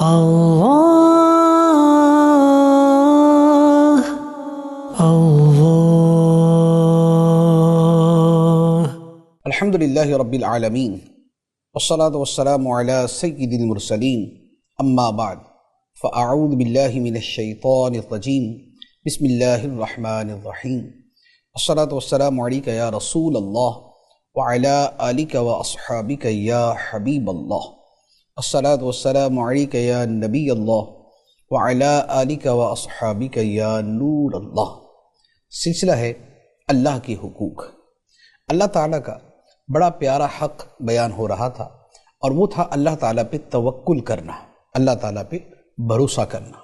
اللہ اللہ الحمدللہ رب العالمین والصلاة والسلام علی سید المرسلین اما بعد فاعوذ باللہ من الشیطان الرجیم بسم اللہ الرحمن الرحیم والصلاة والسلام علیک یا رسول اللہ وعلی آلک واصحابک یا حبیب اللہ الصلاة والسلام علیک یا نبی اللہ وعلی آلک واصحابک یا نور اللہ۔ سلسلہ ہے اللہ کے حقوق۔ اللہ تعالیٰ کا بڑا پیارا حق بیان ہو رہا تھا اور وہ تھا اللہ تعالیٰ پہ توکل کرنا، اللہ تعالیٰ پہ بھروسہ کرنا۔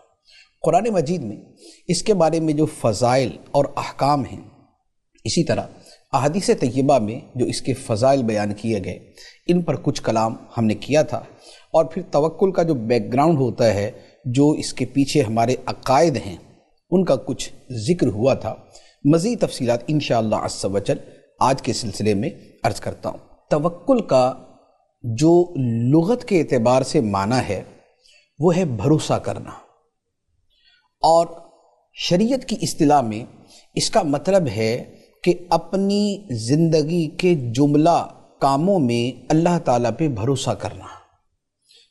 قرآن مجید میں اس کے بارے میں جو فضائل اور احکام ہیں، اسی طرح احادیث طیبہ میں جو اس کے فضائل بیان کیے گئے، ان پر کچھ کلام ہم نے کیا تھا، اور پھر توکل کا جو بیک گراؤنڈ ہوتا ہے، جو اس کے پیچھے ہمارے عقائد ہیں، ان کا کچھ ذکر ہوا تھا۔ مزید تفصیلات انشاءاللہ عز و جل آج کے سلسلے میں عرض کرتا ہوں۔ توکل کا جو لغت کے اعتبار سے معنی ہے وہ ہے بھروسہ کرنا، اور شریعت کی اصطلاح میں اس کا مطلب ہے کہ اپنی زندگی کے جملہ کاموں میں اللہ تعالیٰ پہ بھروسہ کرنا۔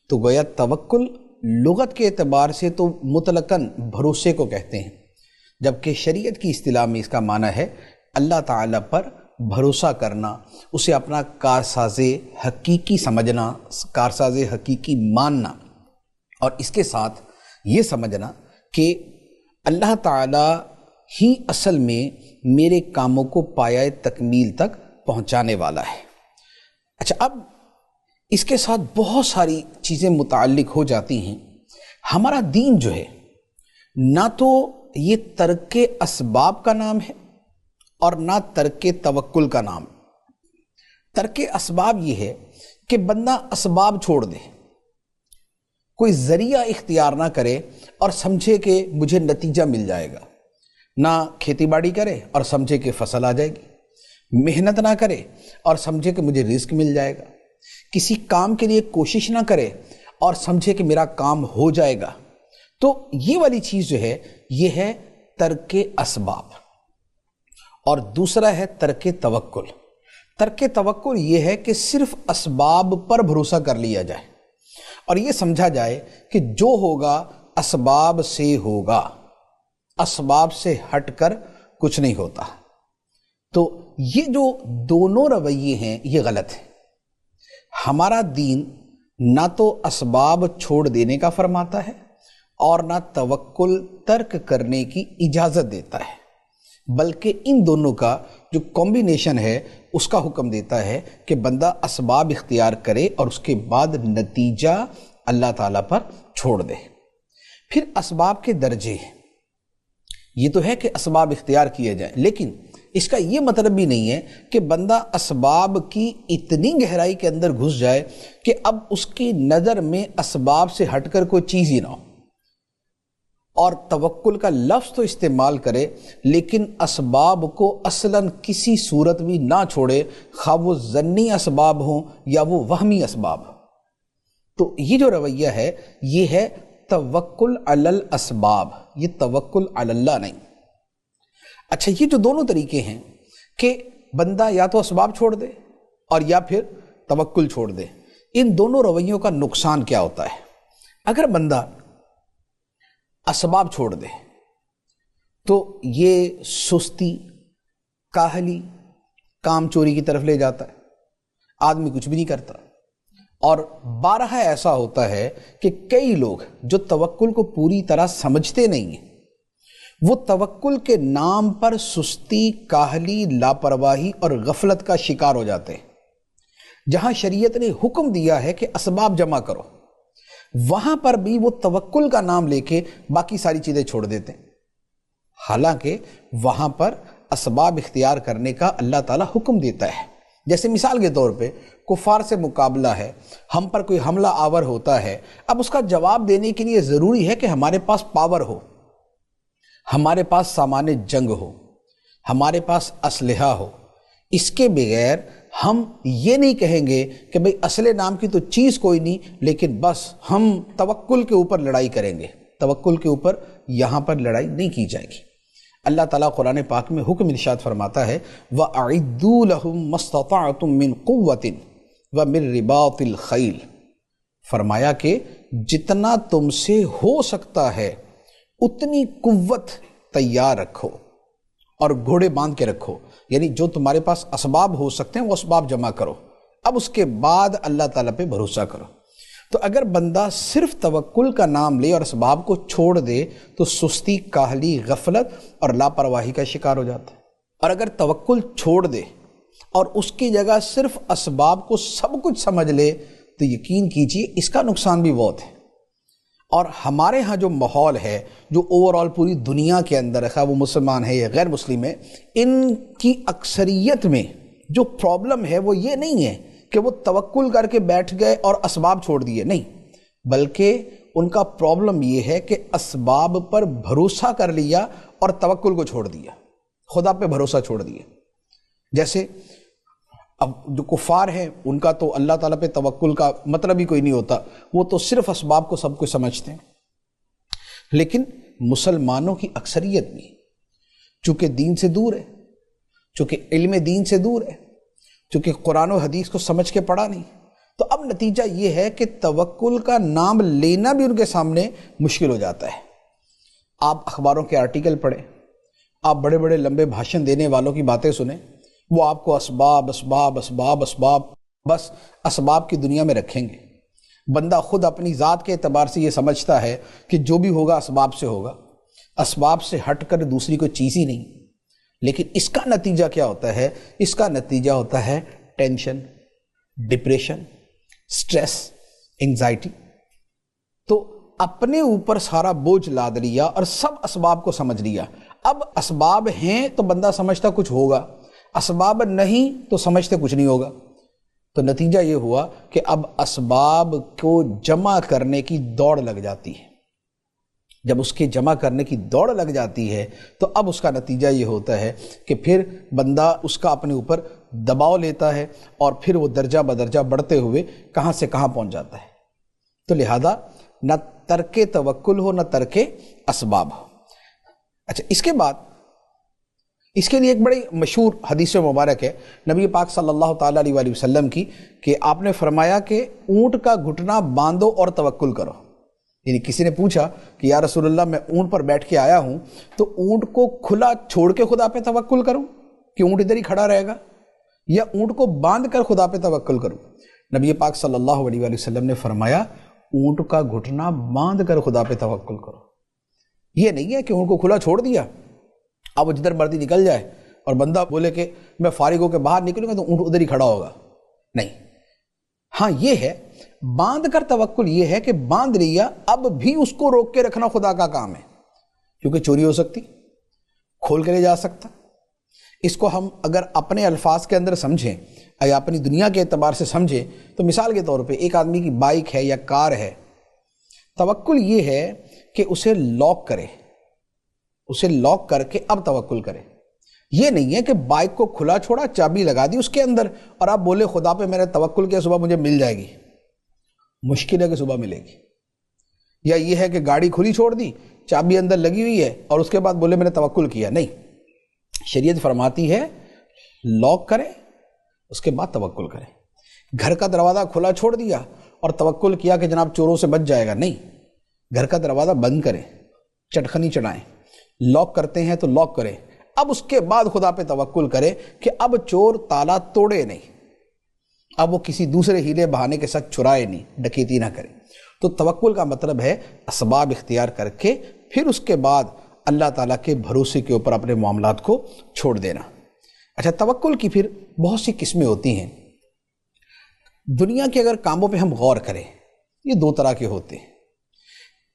تو گویا توکل لغت کے اعتبار سے تو مطلقاً بھروسے کو کہتے ہیں، جبکہ شریعت کی اصطلاح میں اس کا معنی ہے اللہ تعالیٰ پر بھروسہ کرنا، اسے اپنا کارساز حقیقی سمجھنا، کارساز حقیقی ماننا، اور اس کے ساتھ یہ سمجھنا کہ اللہ تعالیٰ ہی اصل میں میرے کاموں کو پایۂ تکمیل تک پہنچانے والا ہے۔ اچھا، اب اس کے ساتھ بہت ساری چیزیں متعلق ہو جاتی ہیں۔ ہمارا دین جو ہے، نہ تو یہ ترک اسباب کا نام ہے اور نہ ترک توکل کا نام۔ ترک اسباب یہ ہے کہ بندہ اسباب چھوڑ دے، کوئی ذریعہ اختیار نہ کرے اور سمجھے کہ مجھے نتیجہ مل جائے گا، نہ کھیتی باڑی کرے اور سمجھے کہ فصل آ جائے گی، محنت نہ کرے اور سمجھے کہ مجھے رزق مل جائے گا، کسی کام کے لیے کوشش نہ کرے اور سمجھے کہ میرا کام ہو جائے گا۔ تو یہ والی چیز جو ہے، یہ ہے ترک اسباب۔ اور دوسرا ہے ترک توکل۔ ترک توکل یہ ہے کہ صرف اسباب پر بھروسہ کر لیا جائے اور یہ سمجھا جائے کہ جو ہوگا اسباب سے ہوگا، اسباب سے ہٹ کر کچھ نہیں ہوتا۔ تو یہ جو دونوں رویے ہیں، یہ غلط ہے۔ ہمارا دین نہ تو اسباب چھوڑ دینے کا فرماتا ہے اور نہ توکل ترک کرنے کی اجازت دیتا ہے، بلکہ ان دونوں کا جو کمبینیشن ہے اس کا حکم دیتا ہے کہ بندہ اسباب اختیار کرے اور اس کے بعد نتیجہ اللہ تعالیٰ پر چھوڑ دے۔ پھر اسباب کے درجے ہیں۔ یہ تو ہے کہ اسباب اختیار کیے جائیں، لیکن اس کا یہ مطلب بھی نہیں ہے کہ بندہ اسباب کی اتنی گہرائی کے اندر گھس جائے کہ اب اس کی نظر میں اسباب سے ہٹ کر کوئی چیز ہی نہ ہو، اور توکل کا لفظ تو استعمال کرے لیکن اسباب کو اصلاً کسی صورت بھی نہ چھوڑے، خواہ وہ ظنی اسباب ہوں یا وہ وہمی اسباب ہوں۔ تو یہ جو رویہ ہے، یہ ہے توکل علی الاسباب، یہ توکل علی اللہ نہیں۔ اچھا، یہ جو دونوں طریقے ہیں کہ بندہ یا تو اسباب چھوڑ دے اور یا پھر توکل چھوڑ دے، ان دونوں رویوں کا نقصان کیا ہوتا ہے؟ اگر بندہ اسباب چھوڑ دے تو یہ سستی، کاہلی، کام چوری کی طرف لے جاتا ہے، آدمی کچھ بھی نہیں کرتا۔ اور بارہا ایسا ہوتا ہے کہ کئی لوگ جو توکل کو پوری طرح سمجھتے نہیں ہیں، وہ توکل کے نام پر سستی، کاہلی، لاپرواہی اور غفلت کا شکار ہو جاتے ہیں۔ جہاں شریعت نے حکم دیا ہے کہ اسباب جمع کرو، وہاں پر بھی وہ توکل کا نام لے کے باقی ساری چیزیں چھوڑ دیتے ہیں، حالانکہ وہاں پر اسباب اختیار کرنے کا اللہ تعالیٰ حکم دیتا ہے۔ جیسے مثال کے طور پہ کفار سے مقابلہ ہے، ہم پر کوئی حملہ آور ہوتا ہے، اب اس کا جواب دینے کے لیے ضروری ہے کہ ہمارے پاس پاور ہو، ہمارے پاس سامان جنگ ہو، ہمارے پاس اسلحہ ہو۔ اس کے بغیر ہم یہ نہیں کہیں گے کہ بھئی اصل نام کی تو چیز کوئی نہیں، لیکن بس ہم توکل کے اوپر لڑائی کریں گے۔ توکل کے اوپر یہاں پر لڑائی نہیں کی جائے گی۔ اللہ تعالیٰ قرآن پاک میں حکم ارشاد فرماتا ہے وَأَعِدُّوا لَهُم مَّا اسْتَطَعْتُم مِّن قُوَّةٍ وَمِن رِّبَاطِ الْخَيْلِ، فرمایا کہ جتنا تم سے ہو سکتا ہے اتنی قوت تیار رکھو اور گھوڑے باندھ کے رکھو، یعنی جو تمہارے پاس اسباب ہو سکتے ہیں وہ اسباب جمع کرو، اب اس کے بعد اللہ تعالیٰ پہ بھروسہ کرو۔ تو اگر بندہ صرف توکل کا نام لے اور اسباب کو چھوڑ دے تو سستی، کاہلی، غفلت اور لاپرواہی کا شکار ہو جاتا ہے۔ اور اگر توکل چھوڑ دے اور اس کی جگہ صرف اسباب کو سب کچھ سمجھ لے تو یقین کیجیے اس کا نقصان بھی بہت ہے۔ اور ہمارے ہاں جو ماحول ہے، جو اوورآل پوری دنیا کے اندر ہے، وہ مسلمان ہے یا غیر مسلم ہے، ان کی اکثریت میں جو پرابلم ہے وہ یہ نہیں ہے کہ وہ توکل کر کے بیٹھ گئے اور اسباب چھوڑ دیے، نہیں، بلکہ ان کا پرابلم یہ ہے کہ اسباب پر بھروسہ کر لیا اور توکل کو چھوڑ دیا، خدا پہ بھروسہ چھوڑ دیا۔ جیسے اب جو کفار ہیں ان کا تو اللہ تعالیٰ پہ توکل کا مطلب ہی کوئی نہیں ہوتا، وہ تو صرف اسباب کو سب کچھ سمجھتے ہیں۔ لیکن مسلمانوں کی اکثریت بھی چونکہ دین سے دور ہے، چونکہ علم دین سے دور ہے، چونکہ قرآن و حدیث کو سمجھ کے پڑھا نہیں، تو اب نتیجہ یہ ہے کہ توکل کا نام لینا بھی ان کے سامنے مشکل ہو جاتا ہے۔ آپ اخباروں کے آرٹیکل پڑھیں، آپ بڑے بڑے لمبے بھاشن دینے والوں کی باتیں سنیں، وہ آپ کو اسباب اسباب اسباب اسباب، بس اسباب کی دنیا میں رکھیں گے۔ بندہ خود اپنی ذات کے اعتبار سے یہ سمجھتا ہے کہ جو بھی ہوگا اسباب سے ہوگا، اسباب سے ہٹ کر دوسری کوئی چیز ہی نہیں۔ لیکن اس کا نتیجہ کیا ہوتا ہے؟ اس کا نتیجہ ہوتا ہے ٹینشن، ڈپریشن، سٹریس، انگزائٹی۔ تو اپنے اوپر سارا بوجھ لاد لیا اور سب اسباب کو سمجھ لیا۔ اب اسباب ہیں تو بندہ سمجھتا کچھ ہوگا، اسباب نہیں تو سمجھتے کچھ نہیں ہوگا۔ تو نتیجہ یہ ہوا کہ اب اسباب کو جمع کرنے کی دوڑ لگ جاتی ہے۔ جب اس کے جمع کرنے کی دوڑ لگ جاتی ہے تو اب اس کا نتیجہ یہ ہوتا ہے کہ پھر بندہ اس کا اپنے اوپر دباؤ لیتا ہے اور پھر وہ درجہ بدرجہ بڑھتے ہوئے کہاں سے کہاں پہنچ جاتا ہے۔ تو لہذا نہ ترک توکل ہو، نہ ترک اسباب ہو۔ اچھا، اس کے بعد اس کے لیے ایک بڑی مشہور حدیث مبارک ہے نبی پاک صلی اللہ تعالیٰ علیہ وآلہ وسلم کی، کہ آپ نے فرمایا کہ اونٹ کا گھٹنا باندھو اور توکل کرو۔ یعنی کسی نے پوچھا کہ یا رسول اللہ میں اونٹ پر بیٹھ کے آیا ہوں تو اونٹ کو کھلا چھوڑ کے خدا پہ توکل کروں کہ اونٹ ادھر ہی کھڑا رہے گا، یا اونٹ کو باندھ کر خدا پہ توکل کروں؟ نبی پاک صلی اللہ علیہ وآلہ وسلم نے فرمایا اونٹ کا گھٹنا باندھ کر خدا پہ توکل کرو۔ یہ نہیں ہے کہ اونٹ کو کھلا چھوڑ دیا، اب وہ جدھر مرضی نکل جائے اور بندہ بولے کہ میں فارغ ہو کے باہر نکلوں گا تو اونٹ ادھر ہی کھڑا ہوگا، نہیں۔ ہاں یہ ہے باندھ کر توکل، یہ ہے کہ باندھ لیا، اب بھی اس کو روک کے رکھنا خدا کا کام ہے، کیونکہ چوری ہو سکتی، کھول کے لے جا سکتا۔ اس کو ہم اگر اپنے الفاظ کے اندر سمجھیں یا اپنی دنیا کے اعتبار سے سمجھیں تو مثال کے طور پہ ایک آدمی کی بائک ہے یا کار ہے، توکل یہ ہے کہ اسے لاک کرے، اسے لاک کر کے اب توکل کرے۔ یہ نہیں ہے کہ بائک کو کھلا چھوڑا، چابی لگا دی اس کے اندر اور آپ بولے خدا پہ میں نے توکل کیا، صبح مجھے مل جائے گی۔ مشکل ہے کہ صبح ملے گی۔ یا یہ ہے کہ گاڑی کھلی چھوڑ دی، چابی اندر لگی ہوئی ہے اور اس کے بعد بولے میں نے توکل کیا، نہیں۔ شریعت فرماتی ہے لاک کرے، اس کے بعد توکل کرے۔ گھر کا دروازہ کھلا چھوڑ دیا اور توکل کیا کہ جناب چوروں سے بچ جائے گا، نہیں۔ گھر کا دروازہ بند کریں، چٹخنی چڑھائیں، لاک کرتے ہیں تو لاک کریں، اب اس کے بعد خدا پہ توکل کرے کہ اب چور تالا توڑے نہیں، اب وہ کسی دوسرے ہیلے بہانے کے ساتھ چرائے نہیں، ڈکیتی نہ کرے۔ تو توکل کا مطلب ہے اسباب اختیار کر کے پھر اس کے بعد اللہ تعالیٰ کے بھروسے کے اوپر اپنے معاملات کو چھوڑ دینا۔ اچھا، توکل کی پھر بہت سی قسمیں ہوتی ہیں۔ دنیا کے اگر کاموں پہ ہم غور کریں، یہ دو طرح کے ہوتے ہیں۔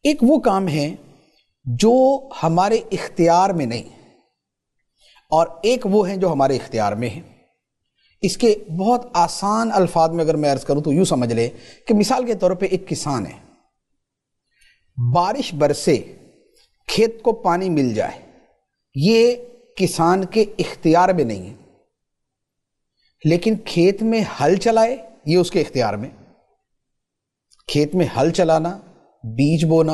ایک وہ کام ہے جو ہمارے اختیار میں نہیں، اور ایک وہ ہیں جو ہمارے اختیار میں ہیں۔ اس کے بہت آسان الفاظ میں اگر میں عرض کروں تو یوں سمجھ لے کہ مثال کے طور پہ ایک کسان ہے، بارش برسے، کھیت کو پانی مل جائے، یہ کسان کے اختیار میں نہیں ہے۔ لیکن کھیت میں ہل چلائے یہ اس کے اختیار میں. کھیت میں ہل چلانا، بیج بونا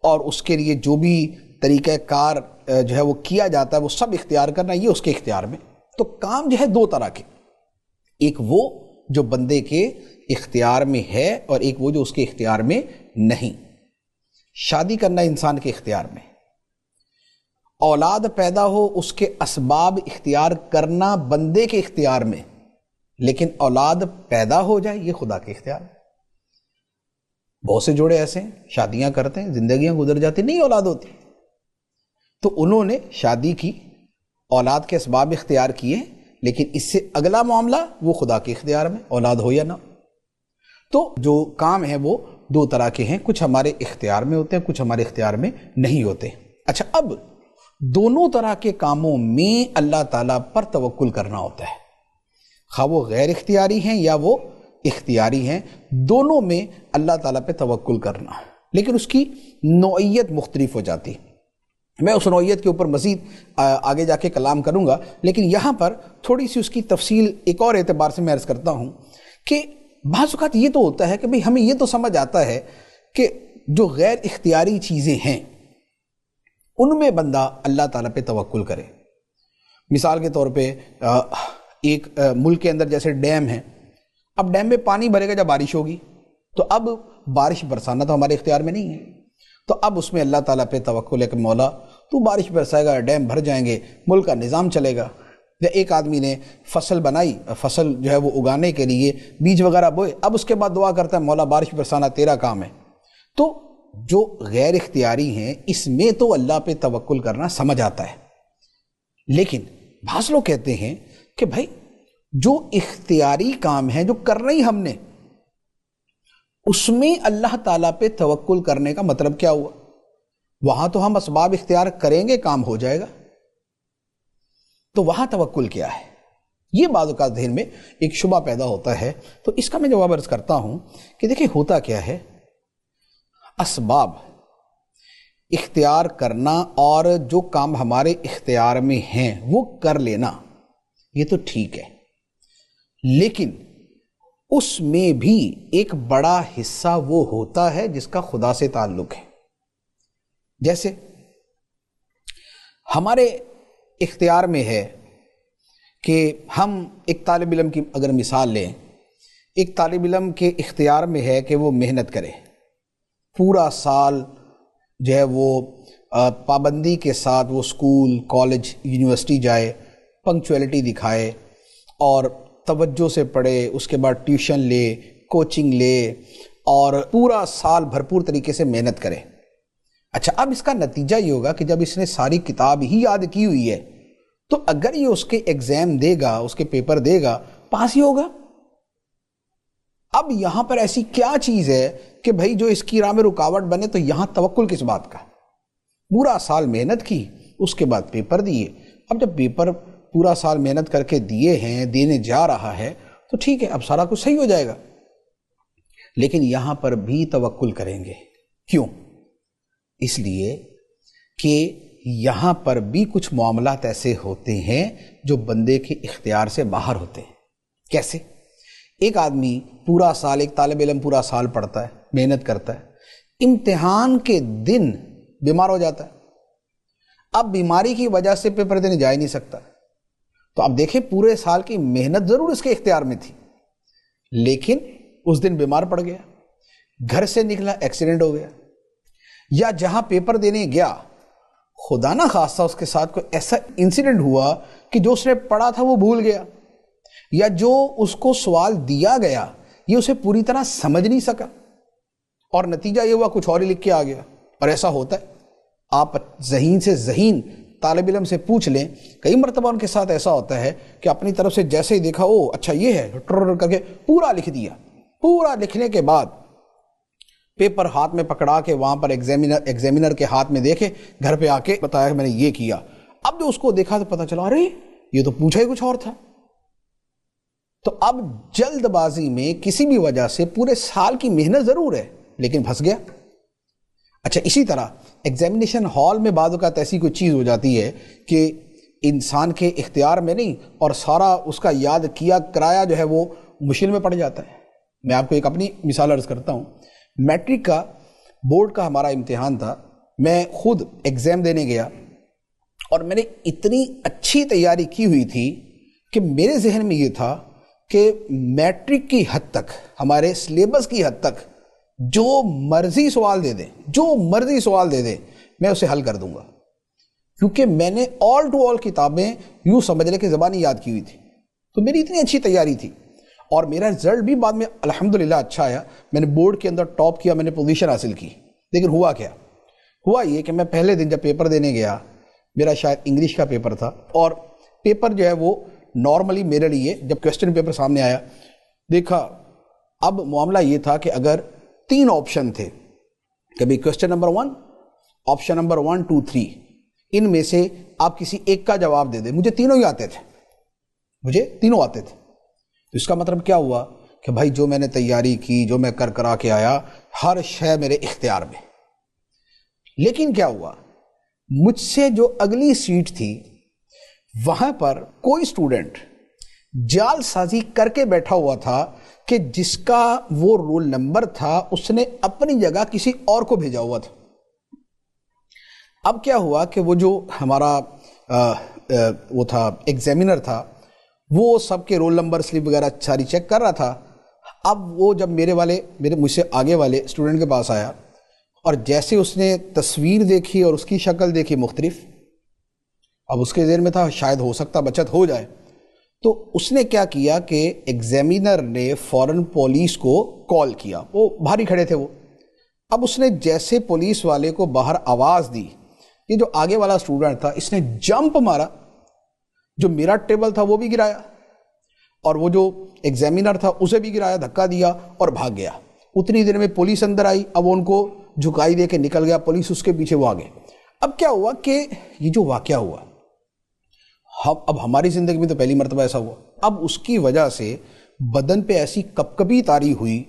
اور اس کے لیے جو بھی طریقہ کار جو ہے وہ کیا جاتا ہے وہ سب اختیار کرنا، یہ اس کے اختیار میں. تو کام جو ہے دو طرح کے، ایک وہ جو بندے کے اختیار میں ہے اور ایک وہ جو اس کے اختیار میں نہیں. شادی کرنا انسان کے اختیار میں، اولاد پیدا ہو اس کے اسباب اختیار کرنا بندے کے اختیار میں، لیکن اولاد پیدا ہو جائے یہ خدا کے اختیار میں. بہت سے جوڑے ایسے ہیں شادیاں کرتے ہیں، زندگیاں گزر جاتی، نہیں اولاد ہوتی. تو انہوں نے شادی کی، اولاد کے اسباب اختیار کیے، لیکن اس سے اگلا معاملہ وہ خدا کے اختیار میں، اولاد ہو یا نہ. تو جو کام ہیں وہ دو طرح کے ہیں، کچھ ہمارے اختیار میں ہوتے ہیں، کچھ ہمارے اختیار میں نہیں ہوتے. اچھا، اب دونوں طرح کے کاموں میں اللہ تعالیٰ پر توکل کرنا ہوتا ہے، خواہ وہ غیر اختیاری ہیں یا وہ اختیاری ہیں، دونوں میں اللہ تعالیٰ پہ توکل کرنا، لیکن اس کی نوعیت مختلف ہو جاتی. میں اس نوعیت کے اوپر مزید آگے جا کے کلام کروں گا، لیکن یہاں پر تھوڑی سی اس کی تفصیل ایک اور اعتبار سے میں عرض کرتا ہوں کہ بعض اوقات یہ تو ہوتا ہے کہ بھئی ہمیں یہ تو سمجھ آتا ہے کہ جو غیر اختیاری چیزیں ہیں ان میں بندہ اللہ تعالیٰ پہ توکل کرے. مثال کے طور پہ ایک ملک کے اندر جیسے ڈیم ہے، اب ڈیم میں پانی بھرے گا جب بارش ہوگی، تو اب بارش برسانا تو ہمارے اختیار میں نہیں ہے، تو اب اس میں اللہ تعالیٰ پہ توکل ہے کہ مولا تو بارش برسائے گا، ڈیم بھر جائیں گے، ملک کا نظام چلے گا. یا ایک آدمی نے فصل بنائی، فصل جو ہے وہ اگانے کے لیے بیج وغیرہ بوئے، اب اس کے بعد دعا کرتا ہے مولا بارش برسانا تیرا کام ہے. تو جو غیر اختیاری ہیں اس میں تو اللہ پہ توکل کرنا سمجھ آتا ہے، لیکن بعض لوگ کہتے ہیں کہ بھائی جو اختیاری کام ہے جو کرنا ہی ہم نے، اس میں اللہ تعالیٰ پہ توکل کرنے کا مطلب کیا ہوا؟ وہاں تو ہم اسباب اختیار کریں گے، کام ہو جائے گا، تو وہاں توکل کیا ہے؟ یہ بعض اوقات ذہن میں ایک شبہ پیدا ہوتا ہے. تو اس کا میں جواب عرض کرتا ہوں کہ دیکھیں ہوتا کیا ہے، اسباب اختیار کرنا اور جو کام ہمارے اختیار میں ہیں وہ کر لینا یہ تو ٹھیک ہے، لیکن اس میں بھی ایک بڑا حصہ وہ ہوتا ہے جس کا خدا سے تعلق ہے. جیسے ہمارے اختیار میں ہے کہ ہم ایک طالب علم کی اگر مثال لیں، ایک طالب علم کے اختیار میں ہے کہ وہ محنت کرے، پورا سال جو ہے وہ پابندی کے ساتھ وہ اسکول، کالج، یونیورسٹی جائے، پنکچویلٹی دکھائے اور توجہ سے پڑھے، اس کے بعد ٹیوشن لے، کوچنگ لے اور پورا سال بھرپور طریقے سے محنت کرے. اچھا، اب اس کا نتیجہ یہ ہوگا کہ جب اس نے ساری کتاب ہی یاد کی ہوئی ہے تو اگر یہ اس کے ایگزام دے گا، اس کے پیپر دے گا، پاس ہی ہوگا. اب یہاں پر ایسی کیا چیز ہے کہ بھائی جو اس کی راہ میں رکاوٹ بنے؟ تو یہاں توکل کس بات کا؟ پورا سال محنت کی، اس کے بعد پیپر دیے. اب جب پیپر پورا سال محنت کر کے دیے ہیں، دینے جا رہا ہے، تو ٹھیک ہے، اب سارا کچھ صحیح ہو جائے گا. لیکن یہاں پر بھی توکل کریں گے. کیوں؟ اس لیے کہ یہاں پر بھی کچھ معاملات ایسے ہوتے ہیں جو بندے کے اختیار سے باہر ہوتے ہیں. کیسے؟ ایک آدمی پورا سال، ایک طالب علم پورا سال پڑھتا ہے، محنت کرتا ہے، امتحان کے دن بیمار ہو جاتا ہے. اب بیماری کی وجہ سے پیپر دینے جا ہی نہیں سکتا. تو اب دیکھیں پورے سال کی محنت ضرور اس کے اختیار میں تھی، لیکن اس دن بیمار پڑ گیا، گھر سے نکلا ایکسیڈنٹ ہو گیا، یا جہاں پیپر دینے گیا خدا نہ خواستہ اس کے ساتھ کوئی ایسا انسیڈنٹ ہوا کہ جو اس نے پڑھا تھا وہ بھول گیا، یا جو اس کو سوال دیا گیا یہ اسے پوری طرح سمجھ نہیں سکا اور نتیجہ یہ ہوا کچھ اور ہی لکھ کے آ گیا. اور ایسا ہوتا ہے، آپ ذہین سے ذہین طالب علم سے پوچھ لیں، کئی مرتبہ ان کے ساتھ ایسا ہوتا ہے کہ اپنی طرف سے جیسے ہی دیکھا او اچھا یہ ہے ٹر کر کے پورا لکھ دیا. پورا لکھنے کے بعد پیپر ہاتھ میں پکڑا کے وہاں پر ایگزامینر کے ہاتھ میں دیکھے، گھر پہ آ کے بتایا کہ میں نے یہ کیا. اب جو اس کو دیکھا تو پتا چلا ارے یہ تو پوچھا ہی کچھ اور تھا. تو اب جلد بازی میں کسی بھی وجہ سے پورے سال کی محنت ضرور ہے لیکن پھنس گیا. اچھا، اسی طرح ایگزامینیشن ہال میں بعض اوقات ایسی کوئی چیز ہو جاتی ہے کہ انسان کے اختیار میں نہیں، اور سارا اس کا یاد کیا کرایا جو ہے وہ مشکل میں پڑ جاتا ہے۔ میں آپ کو ایک اپنی مثال عرض کرتا ہوں۔ میٹرک کا بورڈ کا ہمارا امتحان تھا، میں خود ایگزام دینے گیا اور میں نے اتنی اچھی تیاری کی ہوئی تھی کہ میرے ذہن میں یہ تھا کہ میٹرک کی حد تک، ہمارے سلیبس کی حد تک جو مرضی سوال دے دے میں اسے حل کر دوں گا، کیونکہ میں نے آل ٹو آل کتابیں یوں سمجھ لے کہ زبانی یاد کی ہوئی تھی۔ تو میری اتنی اچھی تیاری تھی اور میرا رزلٹ بھی بعد میں الحمدللہ اچھا آیا، میں نے بورڈ کے اندر ٹاپ کیا، میں نے پوزیشن حاصل کی۔ لیکن ہوا یہ کہ میں پہلے دن جب پیپر دینے گیا، میرا شاید انگلش کا پیپر تھا، اور پیپر جو ہے وہ نارملی میرے لیے جب کوسچن پیپر سامنے آیا، دیکھا اب معاملہ یہ تھا کہ اگر 3 آپشن تھے، کبھی کوسچن نمبر 1، آپشن نمبر 1 2 3، ان میں سے آپ کسی ایک کا جواب دے دیں۔ مجھے تینوں ہی آتے تھے۔ تو اس کا مطلب کیا ہوا کہ بھائی جو میں نے تیاری کی، جو میں کرا کے آیا، ہر شے میرے اختیار میں۔ لیکن کیا ہوا، مجھ سے جو اگلی سیٹ تھی وہاں پر کوئی سٹوڈنٹ جال سازی کر کے بیٹھا ہوا تھا کہ جس کا وہ رول نمبر تھا اس نے اپنی جگہ کسی اور کو بھیجا ہوا تھا۔ اب کیا ہوا کہ وہ جو ہمارا وہ تھا ایگزامینر تھا، وہ سب کے رول نمبر سلپ وغیرہ ساری چیک کر رہا تھا۔ اب وہ جب میرے مجھ سے آگے والے اسٹوڈنٹ کے پاس آیا اور جیسے اس نے تصویر دیکھی اور اس کی شکل دیکھی مختلف، اب اس کے ذہن میں تھا شاید ہو سکتا بچت ہو جائے، تو اس نے کیا کیا کہ ایگزامینر نے فوراً پولیس کو کال کیا، وہ باہر ہی کھڑے تھے وہ۔ اب اس نے جیسے پولیس والے کو باہر آواز دی، یہ جو آگے والا اسٹوڈنٹ تھا اس نے جمپ مارا، جو میرا ٹیبل تھا وہ بھی گرایا اور وہ جو ایگزامینر تھا اسے بھی گرایا، دھکا دیا اور بھاگ گیا۔ اتنی دیر میں پولیس اندر آئی، اب وہ ان کو جھکائی دے کے نکل گیا، پولیس اس کے پیچھے وہ آگے۔ اب کیا ہوا کہ یہ جو واقعہ ہوا، اب ہماری زندگی میں تو پہلی مرتبہ ایسا ہوا، اب اس کی وجہ سے بدن پہ ایسی کپکپی طاری ہوئی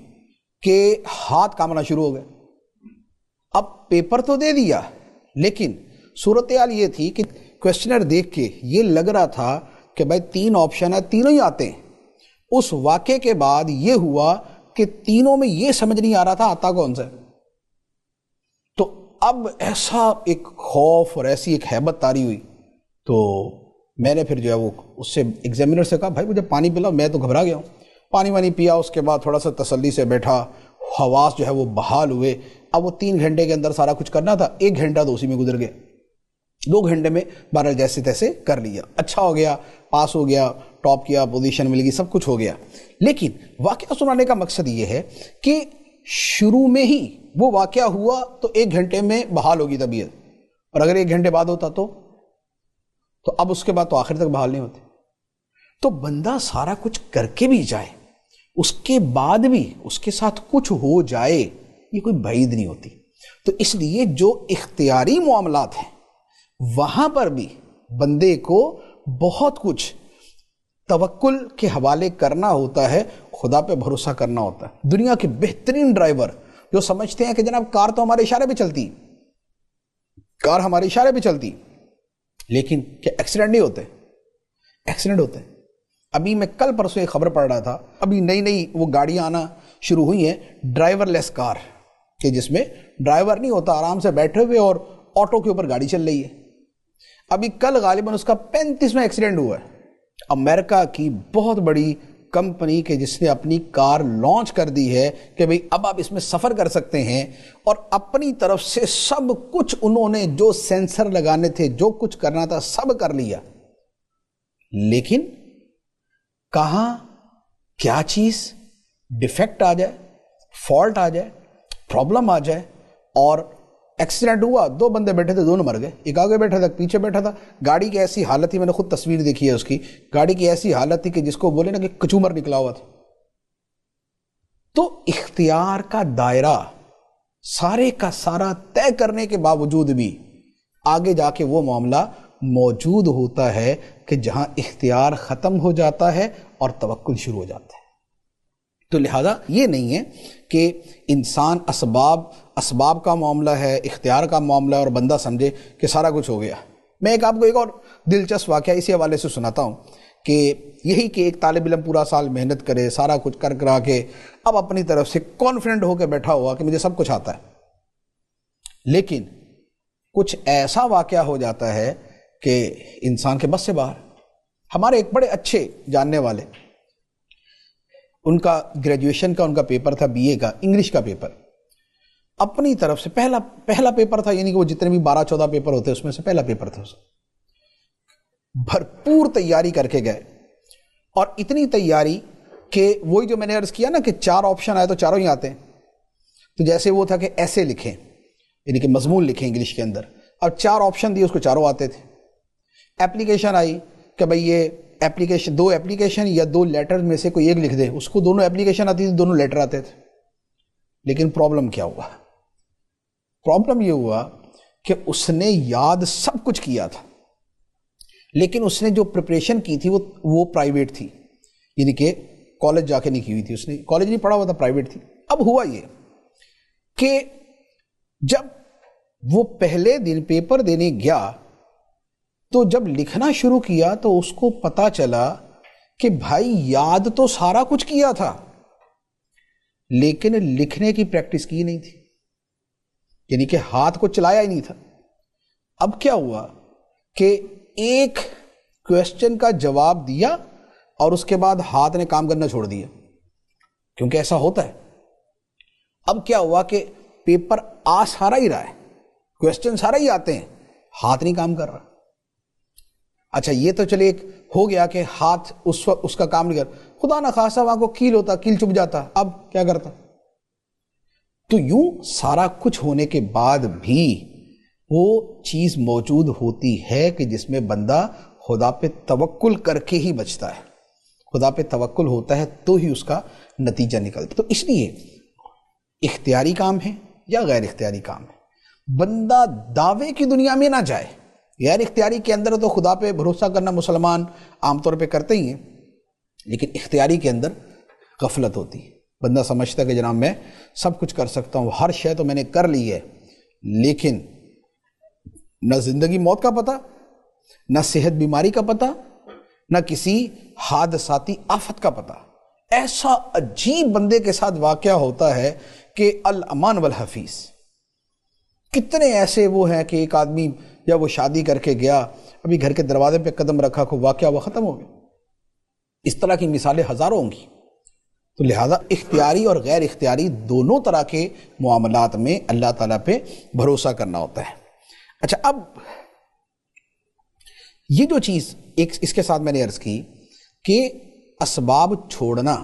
کہ ہاتھ کانپنا شروع ہو گئے۔ اب پیپر تو دے دیا، لیکن صورتحال یہ تھی کہ کوسچنر دیکھ کے یہ لگ رہا تھا کہ بھائی 3 آپشن ہے، تینوں ہی آتے ہیں۔ اس واقعے کے بعد یہ ہوا کہ تینوں میں یہ سمجھ نہیں آ رہا تھا آتا کون سا ہے۔ تو اب ایسا ایک خوف اور ایسی ایک ہیبت طاری ہوئی، تو میں نے پھر جو ہے وہ اس سے ایگزامینر سے کہا بھائی مجھے پانی پلاؤ، میں تو گھبرا گیا ہوں۔ پانی پیا، اس کے بعد تھوڑا سا تسلی سے بیٹھا، حواس جو ہے وہ بحال ہوئے۔ اب وہ 3 گھنٹے کے اندر سارا کچھ کرنا تھا، 1 گھنٹہ تو اسی میں گزر گیا، 2 گھنٹے میں بہرحال جیسے تیسے کر لیا، اچھا ہو گیا، پاس ہو گیا، ٹاپ کیا، پوزیشن مل گئی، سب کچھ ہو گیا۔ لیکن واقعہ سنانے کا مقصد یہ ہے کہ شروع میں ہی وہ واقعہ ہوا تو 1 گھنٹے میں بحال ہوگی طبیعت، اور اگر 1 گھنٹے بعد ہوتا تو اب اس کے بعد تو آخر تک بحال نہیں ہوتے۔ تو بندہ سارا کچھ کر کے بھی جائے، اس کے بعد بھی اس کے ساتھ کچھ ہو جائے، یہ کوئی بعید نہیں ہوتی۔ تو اس لیے جو اختیاری معاملات ہیں وہاں پر بھی بندے کو بہت کچھ توکل کے حوالے کرنا ہوتا ہے، خدا پہ بھروسہ کرنا ہوتا ہے۔ دنیا کے بہترین ڈرائیور جو سمجھتے ہیں کہ جناب کار تو ہمارے اشارے پہ چلتی، لیکن کیا ایکسیڈنٹ نہیں ہوتے؟ ایکسیڈنٹ ہوتے ہیں۔ ابھی میں کل پرسوں ایک خبر پڑھ رہا تھا، ابھی نئی وہ گاڑیاں آنا شروع ہوئی ہیں، ڈرائیور لیس کار، کہ جس میں ڈرائیور نہیں ہوتا، آرام سے بیٹھے ہوئے اور آٹو کے اوپر گاڑی چل رہی ہے۔ ابھی کل غالباً اس کا 35واں ایکسیڈنٹ ہوا ہے۔ امریکہ کی بہت بڑی کمپنی کے جس نے اپنی کار لانچ کر دی ہے کہ بھئی اب آپ اس میں سفر کر سکتے ہیں، اور اپنی طرف سے سب کچھ انہوں نے جو سینسر لگانے تھے، جو کچھ کرنا تھا سب کر لیا، لیکن کہاں کیا چیز ڈیفیکٹ آ جائے، فالٹ آ جائے، پرابلم آ جائے، اور ایکسیڈنٹ ہوا، 2 بندے بیٹھے تھے، دونوں مر گئے، ایک آگے بیٹھا تھا، پیچھے بیٹھا تھا۔ گاڑی کی ایسی حالت تھی، میں نے خود تصویر دیکھی ہے اس کی، گاڑی کی ایسی حالت تھی کہ جس کو بولے نا کہ کچومر نکلا ہوا تھا۔ تو اختیار کا دائرہ سارے کا سارا طے کرنے کے باوجود بھی آگے جا کے وہ معاملہ موجود ہوتا ہے کہ جہاں اختیار ختم ہو جاتا ہے اور توکل شروع ہو جاتا ہے۔ تو لہذا یہ نہیں ہے کہ انسان اسباب کا معاملہ ہے، اختیار کا معاملہ ہے، اور بندہ سمجھے کہ سارا کچھ ہو گیا۔ میں آپ کو ایک اور دلچسپ واقعہ اسی حوالے سے سناتا ہوں کہ یہی کہ ایک طالب علم پورا سال محنت کرے، سارا کچھ کر کرا کے اب اپنی طرف سے کانفیڈنٹ ہو کے بیٹھا ہوا کہ مجھے سب کچھ آتا ہے، لیکن کچھ ایسا واقعہ ہو جاتا ہے کہ انسان کے بس سے باہر۔ ہمارے ایک بڑے اچھے جاننے والے، ان کا گریجویشن کا ان کا پیپر تھا، بی اے کا انگلش کا پیپر، اپنی طرف سے پہلا پیپر تھا، یعنی کہ وہ جتنے بھی 12-14 پیپر ہوتے اس میں سے پہلا پیپر تھا، بھرپور تیاری کر کے گئے، اور اتنی تیاری کہ وہی جو میں نے عرض کیا نا کہ 4 آپشن آئے تو چاروں ہی آتے ہیں۔ تو جیسے وہ تھا کہ ایسے لکھیں، یعنی کہ مضمون لکھیں انگلش کے اندر، اور 4 آپشن دیے، اس کو چاروں آتے تھے۔ اپلیکیشن آئی کہ بھئی یہ اپلیکیشن، 2 اپلیکیشن یا 2 لیٹر میں سے کوئی ایک لکھ دے، اس کو دونوں اپلیکیشن آتی تھی، دونوں لیٹر آتے تھے۔ لیکن پرابلم کیا ہوا؟ پرابلم یہ ہوا کہ اس نے یاد سب کچھ کیا تھا، لیکن اس نے جو پریپریشن کی تھی وہ پرائیویٹ تھی، یعنی کہ کالج جا کے نہیں کی ہوئی تھی، اس نے کالج نہیں پڑھا ہوا تھا، پرائیویٹ تھی۔ اب ہوا یہ کہ جب وہ پہلے دن پیپر دینے گیا تو جب لکھنا شروع کیا تو اس کو پتا چلا کہ بھائی یاد تو سارا کچھ کیا تھا لیکن لکھنے کی پریکٹس کی نہیں تھی، یعنی کہ ہاتھ کو چلایا ہی نہیں تھا۔ اب کیا ہوا کہ ایک کویسچن کا جواب دیا اور اس کے بعد ہاتھ نے کام کرنا چھوڑ دیا، کیونکہ ایسا ہوتا ہے۔ اب کیا ہوا کہ پیپر آ سارا ہی رہا ہے، کویسچن سارا ہی آتے ہیں، ہاتھ نہیں کام کر رہا۔ اچھا یہ تو چلے ایک ہو گیا کہ ہاتھ اس وقت اس کا کام نہیں کر، خدا نہ خواستہ وہاں کو کیل ہوتا، کیل چپ جاتا، اب کیا کرتا؟ تو یوں سارا کچھ ہونے کے بعد بھی وہ چیز موجود ہوتی ہے کہ جس میں بندہ خدا پہ توکل کر کے ہی بچتا ہے، خدا پہ توکل ہوتا ہے تو ہی اس کا نتیجہ نکلتا۔ تو اس لیے اختیاری کام ہے یا غیر اختیاری کام ہے، بندہ دعوے کی دنیا میں نہ جائے۔ غیر اختیاری کے اندر تو خدا پہ بھروسہ کرنا مسلمان عام طور پہ کرتے ہی ہیں، لیکن اختیاری کے اندر غفلت ہوتی ہے۔ بندہ سمجھتا ہے کہ جناب میں سب کچھ کر سکتا ہوں، ہر شے تو میں نے کر لی ہے، لیکن نہ زندگی موت کا پتہ، نہ صحت بیماری کا پتہ، نہ کسی حادثاتی آفت کا پتہ۔ ایسا عجیب بندے کے ساتھ واقعہ ہوتا ہے کہ الامان والحفیظ۔ کتنے ایسے وہ ہیں کہ ایک آدمی جب وہ شادی کر کے گیا، ابھی گھر کے دروازے پہ قدم رکھا کو واقعہ وہ ختم ہو گیا۔ اس طرح کی مثالیں ہزاروں ہوں گی۔ تو لہٰذا اختیاری اور غیر اختیاری دونوں طرح کے معاملات میں اللہ تعالیٰ پہ بھروسہ کرنا ہوتا ہے۔ اچھا اب یہ جو چیز ایک اس کے ساتھ میں نے عرض کی کہ اسباب چھوڑنا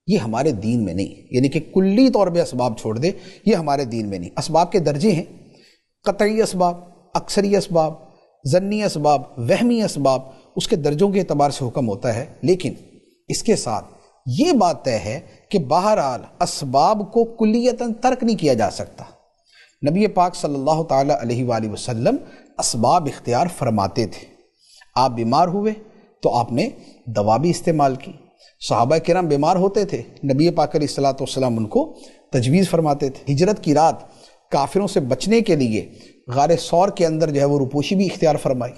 یہ ہمارے دین میں نہیں، یعنی کہ کلی طور پہ اسباب چھوڑ دے، یہ ہمارے دین میں نہیں۔ اسباب کے درجے ہیں، قطعی اسباب، اکثری اسباب، ظنی اسباب، وہمی اسباب، اس کے درجوں کے اعتبار سے حکم ہوتا ہے، لیکن اس کے ساتھ یہ بات طے ہے کہ بہرحال اسباب کو کلیتاً ترک نہیں کیا جا سکتا۔ نبی پاک صلی اللہ تعالیٰ علیہ وآلہ وسلم اسباب اختیار فرماتے تھے۔ آپ بیمار ہوئے تو آپ نے دوا بھی استعمال کی، صحابہ کرام بیمار ہوتے تھے، نبی پاک علیہ الصلوۃ والسلام ان کو تجویز فرماتے تھے۔ ہجرت کی رات کافروں سے بچنے کے لیے غار ثور کے اندر جو ہے وہ روپوشی بھی اختیار فرمائی۔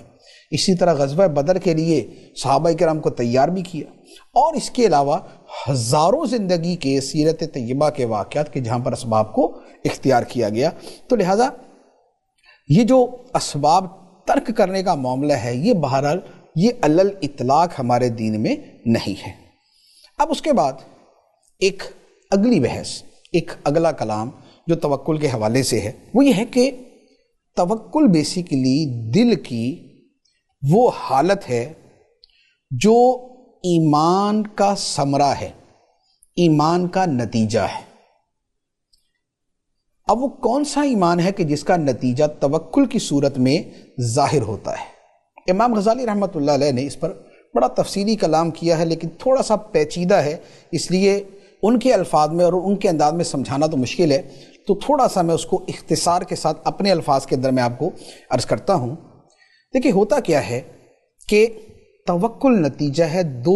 اسی طرح غزوہ بدر کے لیے صحابہ کرام کو تیار بھی کیا، اور اس کے علاوہ ہزاروں زندگی کے سیرت طیبہ کے واقعات کے جہاں پر اسباب کو اختیار کیا گیا۔ تو لہٰذا یہ جو اسباب ترک کرنے کا معاملہ ہے یہ بہرحال یہ علل اطلاق ہمارے دین میں نہیں ہے۔ اب اس کے بعد ایک اگلی بحث، ایک اگلا کلام جو توکل کے حوالے سے ہے، وہ یہ ہے کہ توکل بیسیکلی دل کی وہ حالت ہے جو ایمان کا ثمرہ ہے، ایمان کا نتیجہ ہے۔ اب وہ کون سا ایمان ہے کہ جس کا نتیجہ توکل کی صورت میں ظاہر ہوتا ہے؟ امام غزالی رحمۃ اللہ علیہ نے اس پر بڑا تفصیلی کلام کیا ہے، لیکن تھوڑا سا پیچیدہ ہے، اس لیے ان کے الفاظ میں اور ان کے انداز میں سمجھانا تو مشکل ہے، تو تھوڑا سا میں اس کو اختصار کے ساتھ اپنے الفاظ کے اندر میں آپ کو عرض کرتا ہوں۔ دیکھیں ہوتا کیا ہے کہ توکل نتیجہ ہے 2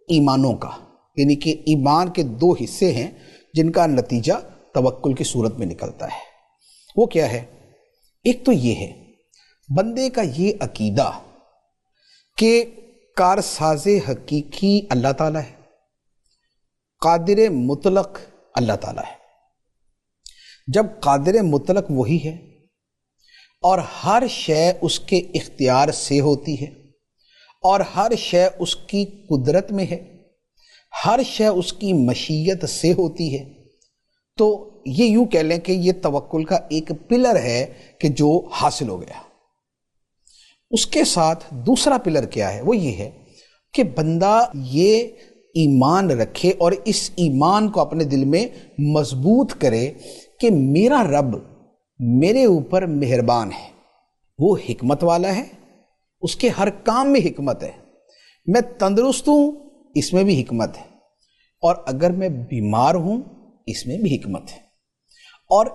ایمانوں کا، یعنی کہ ایمان کے 2 حصے ہیں جن کا نتیجہ توکل کی صورت میں نکلتا ہے۔ وہ کیا ہے؟ ایک تو یہ ہے بندے کا یہ عقیدہ کہ کارساز حقیقی اللہ تعالیٰ ہے، قادر مطلق اللہ تعالیٰ ہے۔ جب قادر مطلق وہی ہے اور ہر شے اس کے اختیار سے ہوتی ہے اور ہر شے اس کی قدرت میں ہے، ہر شے اس کی مشیت سے ہوتی ہے، تو یہ یوں کہہ لیں کہ یہ توکل کا ایک پلر ہے کہ جو حاصل ہو گیا۔ اس کے ساتھ دوسرا پلر کیا ہے؟ وہ یہ ہے کہ بندہ یہ ایمان رکھے اور اس ایمان کو اپنے دل میں مضبوط کرے کہ میرا رب میرے اوپر مہربان ہے، وہ حکمت والا ہے، اس کے ہر کام میں حکمت ہے۔ میں تندرست ہوں، اس میں بھی حکمت ہے، اور اگر میں بیمار ہوں اس میں بھی حکمت ہے، اور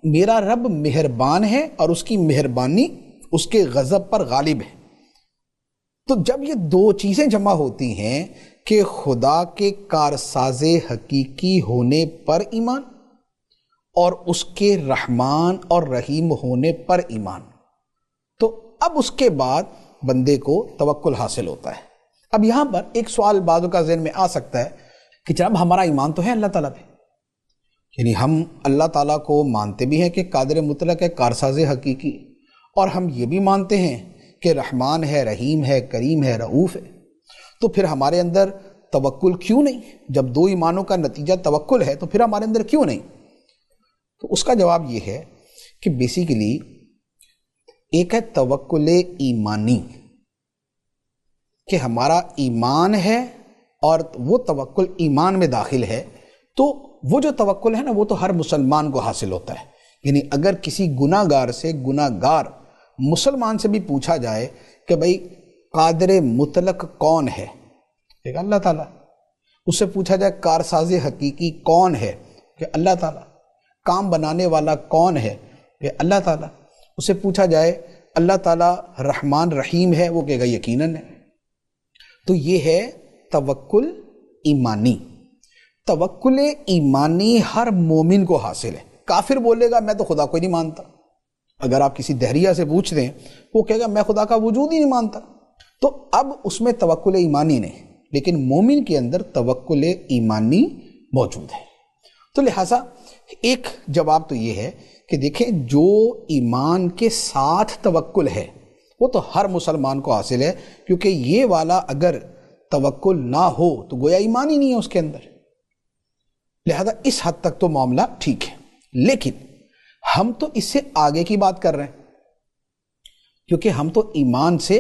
میرا رب مہربان ہے اور اس کی مہربانی اس کے غضب پر غالب ہے۔ تو جب یہ دو چیزیں جمع ہوتی ہیں کہ خدا کے کارساز حقیقی ہونے پر ایمان اور اس کے رحمان اور رحیم ہونے پر ایمان، تو اب اس کے بعد بندے کو توکل حاصل ہوتا ہے۔ اب یہاں پر ایک سوال بعضوں کا ذہن میں آ سکتا ہے کہ جناب ہمارا ایمان تو ہے اللہ تعالیٰ پہ، یعنی ہم اللہ تعالیٰ کو مانتے بھی ہیں کہ قادر مطلق ہے، کارساز حقیقی، اور ہم یہ بھی مانتے ہیں کہ رحمان ہے، رحیم ہے، کریم ہے، رؤوف ہے، تو پھر ہمارے اندر توکل کیوں نہیں؟ جب دو ایمانوں کا نتیجہ توکل ہے تو پھر ہمارے اندر کیوں نہیں؟ تو اس کا جواب یہ ہے کہ بیسیکلی ایک ہے توکل ایمانی کہ ہمارا ایمان ہے اور وہ توکل ایمان میں داخل ہے، تو وہ جو توکل ہے نا وہ تو ہر مسلمان کو حاصل ہوتا ہے۔ یعنی اگر کسی گناہ گار سے گناہ گار مسلمان سے بھی پوچھا جائے کہ بھئی قادر مطلق کون ہے، کہ اللہ تعالیٰ، اس سے پوچھا جائے کارساز حقیقی کون ہے، کہ اللہ تعالیٰ، کام بنانے والا کون ہے، کہ اللہ تعالیٰ، اس سے پوچھا جائے اللہ تعالیٰ رحمان رحیم ہے، وہ کہے گا یقیناً ہے۔ تو یہ ہے توکل ایمانی۔ توکل ایمانی ہر مومن کو حاصل ہے۔ کافر بولے گا میں تو خدا کو ہی نہیں مانتا، اگر آپ کسی دہریہ سے پوچھ دیں وہ کہے گا میں خدا کا وجود ہی نہیں مانتا، تو اب اس میں توکل ایمانی نہیں، لیکن مومن کے اندر توکل ایمانی موجود ہے۔ تو لہٰذا ایک جواب تو یہ ہے کہ دیکھیں جو ایمان کے ساتھ توکل ہے وہ تو ہر مسلمان کو حاصل ہے، کیونکہ یہ والا اگر توکل نہ ہو تو گویا ایمان ہی نہیں ہے اس کے اندر، لہذا اس حد تک تو معاملہ ٹھیک ہے۔ لیکن ہم تو اس سے آگے کی بات کر رہے ہیں، کیونکہ ہم تو ایمان سے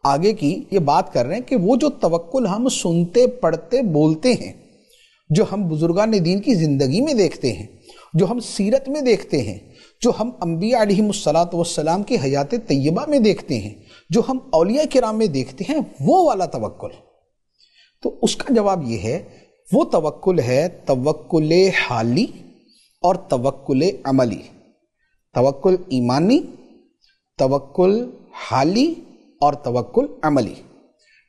آگے کی یہ بات کر رہے ہیں کہ وہ جو توکل ہم سنتے پڑھتے بولتے ہیں، جو ہم بزرگان دین کی زندگی میں دیکھتے ہیں، جو ہم سیرت میں دیکھتے ہیں، جو ہم انبیاء علیہم الصلاۃ والسلام کی حیات طیبہ میں دیکھتے ہیں، جو ہم اولیاء کرام میں دیکھتے ہیں، وہ والا توکل، تو اس کا جواب یہ ہے وہ توکل ہے توکل حالی اور توکل عملی۔ توکل ایمانی، توکل حالی اور توکل عملی۔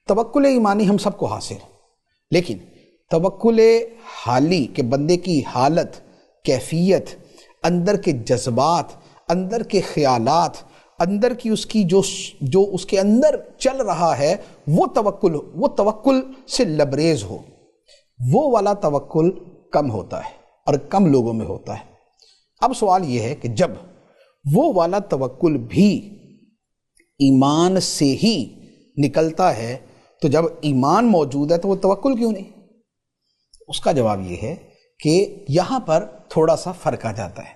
توکل ایمانی ہم سب کو حاصل، لیکن توکل حالی کہ بندے کی حالت، کیفیت، اندر کے جذبات، اندر کے خیالات، اندر کی اس کی جو اس کے اندر چل رہا ہے وہ توکل سے لبریز ہو، وہ والا توکل کم ہوتا ہے اور کم لوگوں میں ہوتا ہے۔ اب سوال یہ ہے کہ جب وہ والا توکل بھی ایمان سے ہی نکلتا ہے تو جب ایمان موجود ہے تو وہ توکل کیوں نہیں؟ اس کا جواب یہ ہے کہ یہاں پر تھوڑا سا فرق آ جاتا ہے۔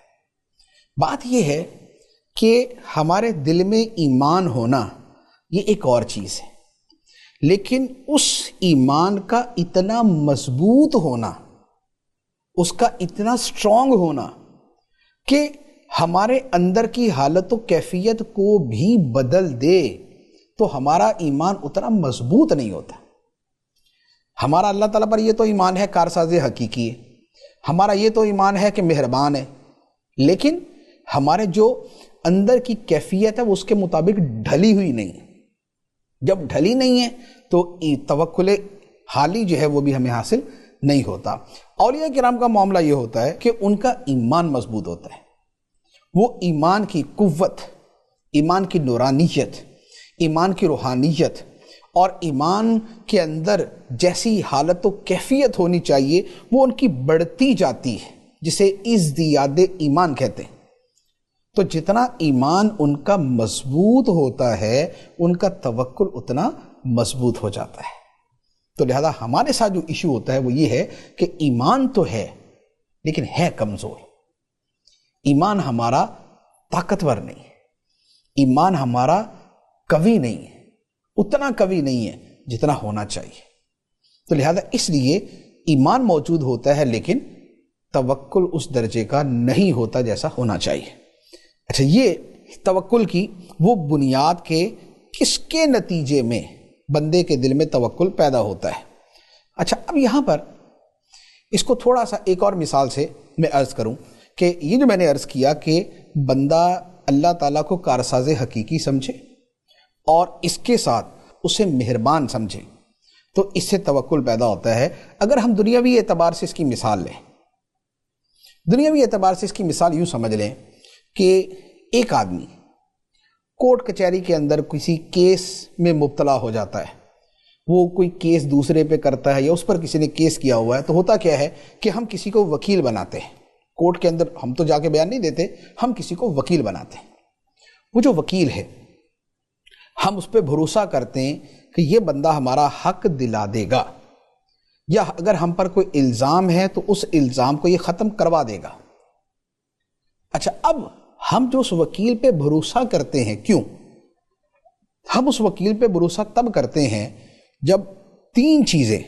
بات یہ ہے کہ ہمارے دل میں ایمان ہونا یہ ایک اور چیز ہے، لیکن اس ایمان کا اتنا مضبوط ہونا، اس کا اتنا سٹرونگ ہونا کہ ہمارے اندر کی حالت و کیفیت کو بھی بدل دے، تو ہمارا ایمان اتنا مضبوط نہیں ہوتا۔ ہمارا اللہ تعالیٰ پر یہ تو ایمان ہے کارساز حقیقی ہے، ہمارا یہ تو ایمان ہے کہ مہربان ہے، لیکن ہمارے جو اندر کی کیفیت ہے وہ اس کے مطابق ڈھلی ہوئی نہیں ہے۔ جب ڈھلی نہیں ہے تو توکل حالی جو ہے وہ بھی ہمیں حاصل نہیں ہوتا۔ اولیاء کرام کا معاملہ یہ ہوتا ہے کہ ان کا ایمان مضبوط ہوتا ہے، وہ ایمان کی قوت، ایمان کی نورانیت، ایمان کی روحانیت اور ایمان کے اندر جیسی حالت و کیفیت ہونی چاہیے وہ ان کی بڑھتی جاتی ہے، جسے ازدیاد ایمان کہتے ہیں۔ تو جتنا ایمان ان کا مضبوط ہوتا ہے ان کا توکل اتنا مضبوط ہو جاتا ہے۔ تو لہذا ہمارے ساتھ جو ایشو ہوتا ہے وہ یہ ہے کہ ایمان تو ہے لیکن ہے کمزور۔ ایمان ہمارا طاقتور نہیں ہے، ایمان ہمارا قوی نہیں ہے، اتنا قوی نہیں ہے جتنا ہونا چاہیے۔ تو لہذا اس لیے ایمان موجود ہوتا ہے لیکن توکل اس درجے کا نہیں ہوتا جیسا ہونا چاہیے۔ اچھا، یہ توکل کی وہ بنیاد کے کس کے نتیجے میں بندے کے دل میں توکل پیدا ہوتا ہے۔ اچھا، اب یہاں پر اس کو تھوڑا سا ایک اور مثال سے میں عرض کروں کہ یہ جو میں نے عرض کیا کہ بندہ اللہ تعالیٰ کو کارساز حقیقی سمجھے اور اس کے ساتھ اسے مہربان سمجھے تو اس سے توکل پیدا ہوتا ہے۔ اگر ہم دنیاوی اعتبار سے اس کی مثال لیں، دنیاوی اعتبار سے اس کی مثال یوں سمجھ لیں کہ ایک آدمی کورٹ کچہری کے اندر کسی کیس میں مبتلا ہو جاتا ہے، وہ کوئی کیس دوسرے پہ کرتا ہے یا اس پر کسی نے کیس کیا ہوا ہے، تو ہوتا کیا ہے کہ ہم کسی کو وکیل بناتے ہیں کورٹ کے اندر، ہم تو جا کے بیان نہیں دیتے، ہم کسی کو وکیل بناتے ہیں۔ وہ جو وکیل ہے ہم اس پہ بھروسہ کرتے ہیں کہ یہ بندہ ہمارا حق دلا دے گا، یا اگر ہم پر کوئی الزام ہے تو اس الزام کو یہ ختم کروا دے گا۔ اچھا، اب ہم جو اس وکیل پہ بھروسہ کرتے ہیں، کیوں ہم اس وکیل پہ بھروسہ تب کرتے ہیں جب تین چیزیں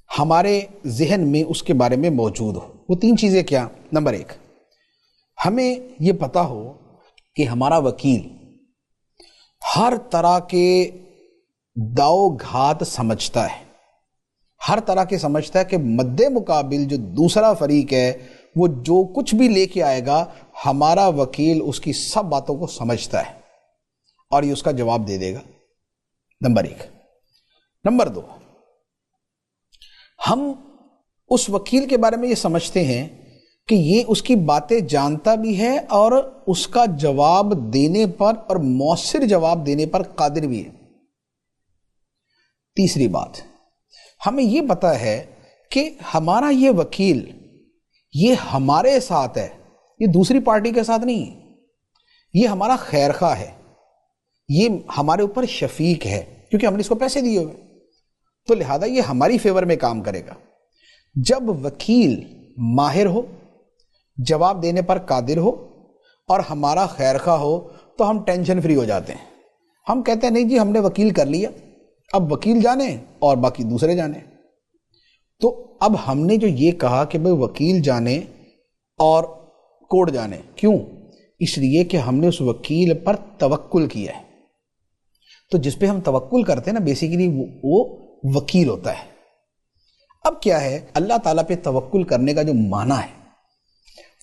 ہمارے ذہن میں اس کے بارے میں موجود ہو۔ وہ تین چیزیں کیا؟ نمبر ایک، ہمیں یہ پتا ہو کہ ہمارا وکیل ہر طرح کے داؤ گھات سمجھتا ہے، ہر طرح کے سمجھتا ہے کہ مد مقابل جو دوسرا فریق ہے وہ جو کچھ بھی لے کے آئے گا ہمارا وکیل اس کی سب باتوں کو سمجھتا ہے اور یہ اس کا جواب دے دے گا۔ نمبر ایک۔ نمبر دو، ہم اس وکیل کے بارے میں یہ سمجھتے ہیں کہ یہ اس کی باتیں جانتا بھی ہے اور اس کا جواب دینے پر اور مؤثر جواب دینے پر قادر بھی ہے۔ تیسری بات، ہمیں یہ پتا ہے کہ ہمارا یہ وکیل یہ ہمارے ساتھ ہے، یہ دوسری پارٹی کے ساتھ نہیں ہے، یہ ہمارا خیر خواہ ہے، یہ ہمارے اوپر شفیق ہے کیونکہ ہم نے اس کو پیسے دیے ہوئے، تو لہذا یہ ہماری فیور میں کام کرے گا۔ جب وکیل ماہر ہو، جواب دینے پر قادر ہو اور ہمارا خیر خواہ ہو تو ہم ٹینشن فری ہو جاتے ہیں۔ ہم کہتے ہیں نہیں جی ہم نے وکیل کر لیا، اب وکیل جانے اور باقی دوسرے جانے۔ تو اب ہم نے جو یہ کہا کہ بھئی وکیل جانے اور کورٹ جانے، کیوں؟ اس لیے کہ ہم نے اس وکیل پر توکل کیا ہے۔ تو جس پہ ہم توکل کرتے ہیں نا بیسیکلی وہ وکیل ہوتا ہے۔ اب کیا ہے، اللہ تعالیٰ پہ توکل کرنے کا جو معنی ہے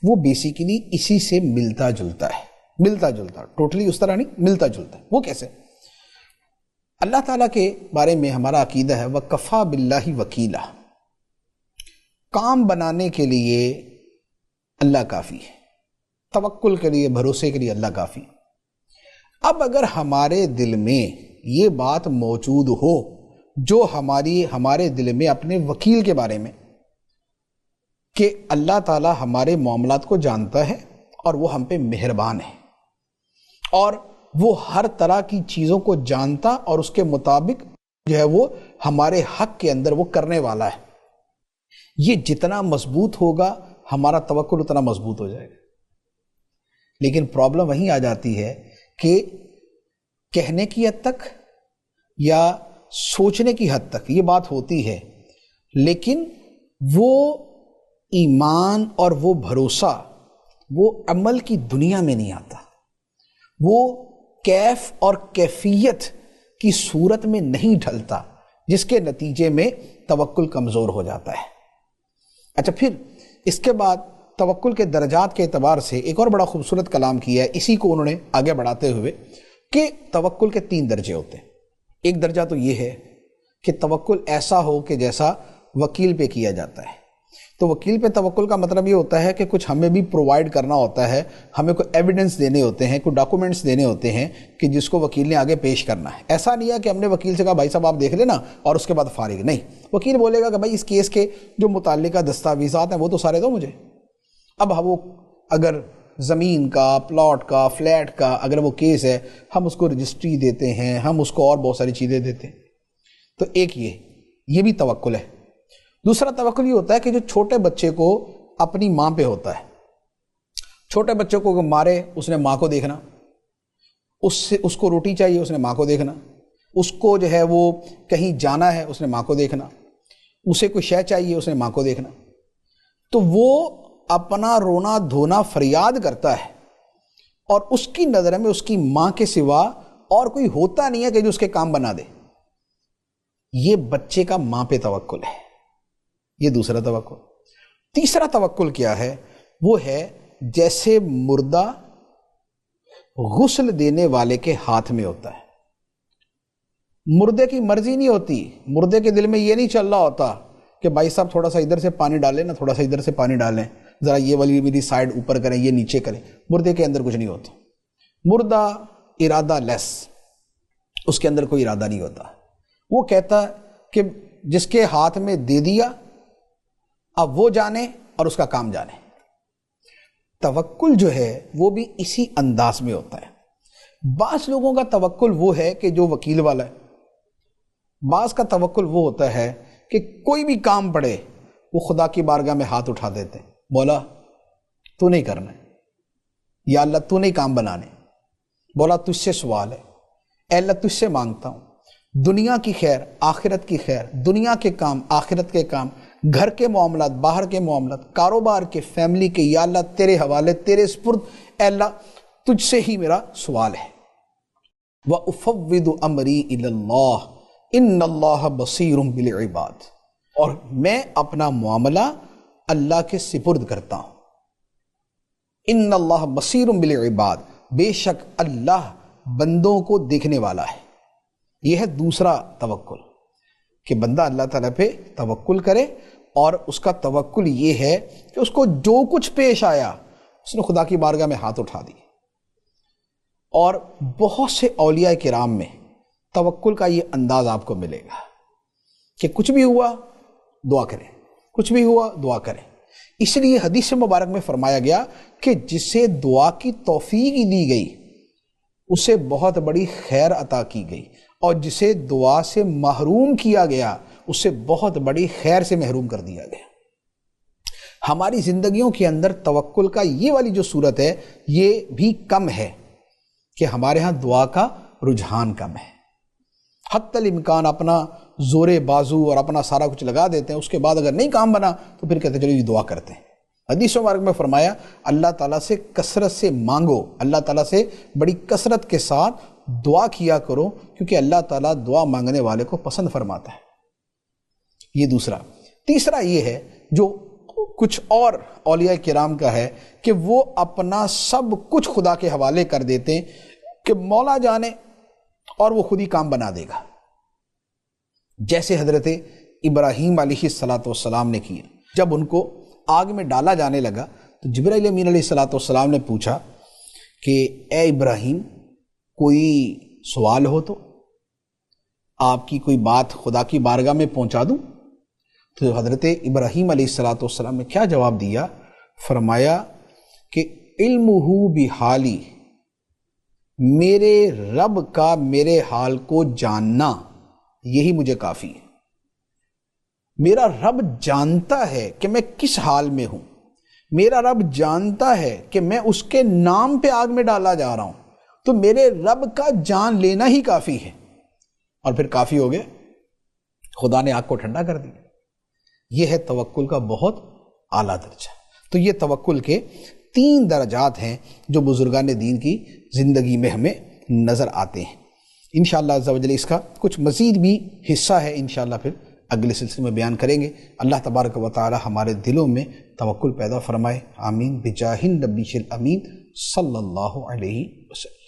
وہ بیسیکلی اسی سے ملتا جلتا ہے، ملتا جلتا، ٹوٹلی اس طرح نہیں، ملتا جلتا ہے۔ وہ کیسے؟ اللہ تعالیٰ کے بارے میں ہمارا عقیدہ ہے وَكَفَى بِاللَّهِ وَكِيلًا، کام بنانے کے لیے اللہ کافی ہے، توکل کے لیے، بھروسے کے لیے اللہ کافی۔ اب اگر ہمارے دل میں یہ بات موجود ہو جو ہمارے دل میں اپنے وکیل کے بارے میں، کہ اللہ تعالیٰ ہمارے معاملات کو جانتا ہے اور وہ ہم پہ مہربان ہے اور وہ ہر طرح کی چیزوں کو جانتا اور اس کے مطابق جو ہے وہ ہمارے حق کے اندر وہ کرنے والا ہے، یہ جتنا مضبوط ہوگا ہمارا توکل اتنا مضبوط ہو جائے گا۔ لیکن پرابلم وہیں آ جاتی ہے کہ کہنے کی حد تک یا سوچنے کی حد تک یہ بات ہوتی ہے، لیکن وہ ایمان اور وہ بھروسہ وہ عمل کی دنیا میں نہیں آتا، وہ کیف اور کیفیت کی صورت میں نہیں ڈھلتا، جس کے نتیجے میں توکل کمزور ہو جاتا ہے۔ اچھا، پھر اس کے بعد توکل کے درجات کے اعتبار سے ایک اور بڑا خوبصورت کلام کیا ہے، اسی کو انہوں نے آگے بڑھاتے ہوئے کہ توکل کے 3 درجے ہوتے ہیں۔ ایک درجہ تو یہ ہے کہ توکل ایسا ہو کہ جیسا وکیل پہ کیا جاتا ہے، تو وکیل پہ توکل کا مطلب یہ ہوتا ہے کہ کچھ ہمیں بھی پرووائڈ کرنا ہوتا ہے، ہمیں کوئی ایویڈنس دینے ہوتے ہیں، کوئی ڈاکومنٹس دینے ہوتے ہیں کہ جس کو وکیل نے آگے پیش کرنا ہے۔ ایسا نہیں ہے کہ ہم نے وکیل سے کہا بھائی صاحب آپ دیکھ لینا اور اس کے بعد فارغ، نہیں، وکیل بولے گا کہ بھائی اس کیس کے جو متعلقہ دستاویزات ہیں وہ تو سارے دو مجھے۔ اب وہ اگر زمین کا، پلاٹ کا، فلیٹ کا اگر وہ کیس ہے، ہم اس کو رجسٹری دیتے ہیں، ہم اس کو اور بہت ساری چیزیں دیتے ہیں۔ تو ایک یہ بھی توکل ہے۔ دوسرا توکل یہ ہوتا ہے کہ جو چھوٹے بچے کو اپنی ماں پہ ہوتا ہے، چھوٹے بچے کو مارے اس نے ماں کو دیکھنا، اس کو روٹی چاہیے اس نے ماں کو دیکھنا، اس کو جو ہے وہ کہیں جانا ہے اس نے ماں کو دیکھنا، اسے کوئی شے چاہیے اس نے ماں کو دیکھنا۔ تو وہ اپنا رونا دھونا فریاد کرتا ہے اور اس کی نظر میں اس کی ماں کے سوا اور کوئی ہوتا نہیں ہے کہ جو اس کے کام بنا دے۔ یہ بچے کا ماں پہ توکل ہے، یہ دوسرا توکل۔ تیسرا توکل کیا ہے؟ وہ ہے جیسے مردہ غسل دینے والے کے ہاتھ میں ہوتا ہے۔ مردے کی مرضی نہیں ہوتی، مردے کے دل میں یہ نہیں چل رہا ہوتا کہ بھائی صاحب تھوڑا سا ادھر سے پانی ڈالیں نا، تھوڑا سا ادھر سے پانی ڈالیں، ذرا یہ والی میری سائڈ اوپر کریں، یہ نیچے کریں۔ مردے کے اندر کچھ نہیں ہوتا، مردہ ارادہ لیس، اس کے اندر کوئی ارادہ نہیں ہوتا۔ وہ کہتا کہ جس کے ہاتھ میں دے دیا اب وہ جانے اور اس کا کام جانے۔ توکل جو ہے وہ بھی اسی انداز میں ہوتا ہے۔ بعض لوگوں کا توکل وہ ہے کہ جو وکیل والا ہے، بعض کا توکل وہ ہوتا ہے کہ کوئی بھی کام پڑے وہ خدا کی بارگاہ میں ہاتھ اٹھا دیتے ہیں، بولا تو نہیں کرنا ہے، یا اللہ تو نہیں کام بنانے، بولا تجھ سے سوال ہے، اے اللہ تجھ سے مانگتا ہوں دنیا کی خیر، آخرت کی خیر، دنیا کے کام، آخرت کے کام، گھر کے معاملات، باہر کے معاملات، کاروبار کے، فیملی کے، یا اللہ تیرے حوالے، تیرے سپرد، اے اللہ تجھ سے ہی میرا سوال ہے۔ وَأُفَوِّضُ أَمْرِي إِلَى اللَّهِ إِنَّ اللَّهَ بَصِيرٌ بِالْعِبَادِ، اور میں اپنا معاملہ اللہ کے سپرد کرتا ہوں۔ إِنَّ اللَّهَ بَصِيرٌ بِالْعِبَادِ، بے شک اللہ بندوں کو دیکھنے والا ہے۔ یہ ہے دوسرا توکل کہ بندہ اللہ تعالیٰ پہ توکل کرے، اور اس کا توکل یہ ہے کہ اس کو جو کچھ پیش آیا اس نے خدا کی بارگاہ میں ہاتھ اٹھا دی۔ اور بہت سے اولیاء کرام میں توکل کا یہ انداز آپ کو ملے گا کہ کچھ بھی ہوا دعا کریں، کچھ بھی ہوا دعا کریں۔ اس لیے حدیث مبارک میں فرمایا گیا کہ جسے دعا کی توفیق دی گئی اسے بہت بڑی خیر عطا کی گئی، اور جسے دعا سے محروم کیا گیا اسے بہت بڑی خیر سے محروم کر دیا گیا۔ ہماری زندگیوں کے اندر توکل کا یہ والی جو صورت ہے یہ بھی کم ہے کہ ہمارے ہاں دعا کا رجحان کم ہے۔ حتی الامکان اپنا زور بازو اور اپنا سارا کچھ لگا دیتے ہیں، اس کے بعد اگر نہیں کام بنا تو پھر کہتے ہیں چلو یہ دعا کرتے ہیں۔ حدیث مبارک میں فرمایا اللہ تعالیٰ سے کثرت سے مانگو، اللہ تعالیٰ سے بڑی کثرت کے ساتھ دعا کیا کرو، کیونکہ اللہ تعالیٰ دعا مانگنے والے کو پسند فرماتا ہے۔ یہ دوسرا۔ تیسرا یہ ہے جو کچھ اور اولیاء کرام کا ہے کہ وہ اپنا سب کچھ خدا کے حوالے کر دیتے ہیں کہ مولا جانے اور وہ خود ہی کام بنا دے گا، جیسے حضرت ابراہیم علیہ السلام نے کیا۔ جب ان کو آگ میں ڈالا جانے لگا تو جبرائیل امین علیہ السلام نے پوچھا کہ اے ابراہیم کوئی سوال ہو تو آپ کی کوئی بات خدا کی بارگاہ میں پہنچا دوں؟ تو حضرت ابراہیم علیہ السلام نے کیا جواب دیا؟ فرمایا کہ علمہ بحالی، میرے رب کا میرے حال کو جاننا یہی مجھے کافی ہے۔ میرا رب جانتا ہے کہ میں کس حال میں ہوں، میرا رب جانتا ہے کہ میں اس کے نام پہ آگ میں ڈالا جا رہا ہوں، تو میرے رب کا جان لینا ہی کافی ہے۔ اور پھر کافی ہو گیا، خدا نے آگ کو ٹھنڈا کر دیا۔ یہ ہے توکل کا بہت اعلیٰ درجہ۔ تو یہ توکل کے 3 درجات ہیں جو بزرگان دین کی زندگی میں ہمیں نظر آتے ہیں۔ انشاءاللہ عز و جل اس کا کچھ مزید بھی حصہ ہے، انشاءاللہ پھر اگلے سلسلے میں بیان کریں گے۔ اللہ تبارک و تعالی ہمارے دلوں میں توکل پیدا فرمائے، آمین، بجاہ النبی الامین صلی اللہ علیہ وسلم۔